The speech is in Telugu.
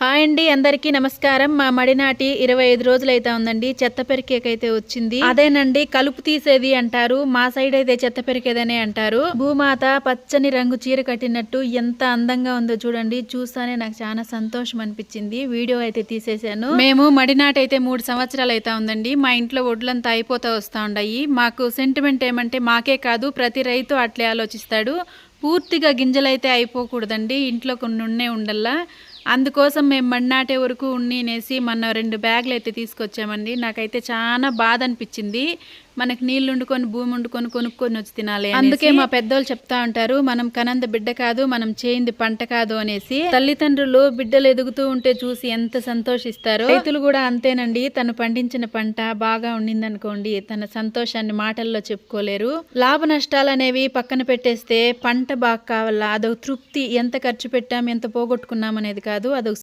హాయ్ అండి, అందరికీ నమస్కారం. మా మడినాటి 25 రోజులైతే ఉందండి. చెత్త పెరికేకైతే వచ్చింది. అదేనండి కలుపు తీసేది అంటారు. మా సైడ్ అయితే చెత్త పెరికేదనే అంటారు. భూమాత పచ్చని రంగు చీర కట్టినట్టు ఎంత అందంగా ఉందో చూడండి. చూస్తానే నాకు చాలా సంతోషం అనిపించింది. వీడియో అయితే తీసేశాను. మేము మడినాటి అయితే 3 సంవత్సరాలు అయితే ఉందండి. మా ఇంట్లో ఒడ్లంతా అయిపోతా వస్తా ఉన్నాయి. మాకు సెంటిమెంట్ ఏమంటే మాకే కాదు ప్రతి రైతు అట్లే ఆలోచిస్తాడు. పూర్తిగా గింజలైతే అయిపోకూడదండి, ఇంట్లో కొన్ని ఉన్నే ఉండల్లా. అందుకోసం మేము మడినాటే వరకు ఉన్నినేసి మొన్న 2 బ్యాగులు అయితే తీసుకొచ్చామండి. నాకైతే చాలా బాధ అనిపించింది. మనకు నీళ్ళు వండుకొని భూమి వండుకొని కొనుక్కొని వచ్చి తినాలి. అందుకే మా పెద్దోళ్ళు చెప్తా ఉంటారు, మనం కనంద బిడ్డ కాదు, మనం చేయింది పంట కాదు అనేసి. తల్లిదండ్రులు బిడ్డలు ఎదుగుతూ ఉంటే చూసి ఎంత సంతోషిస్తారో రైతులు కూడా అంతేనండి. తను పండించిన పంట బాగా ఉండిందనుకోండి, తన సంతోషాన్ని మాటల్లో చెప్పుకోలేరు. లాభ నష్టాలు అనేవి పక్కన పెట్టేస్తే పంట బాగా కావాలా, అదొక తృప్తి. ఎంత ఖర్చు పెట్టాం, ఎంత పోగొట్టుకున్నాం అనేది కాదు, అదొక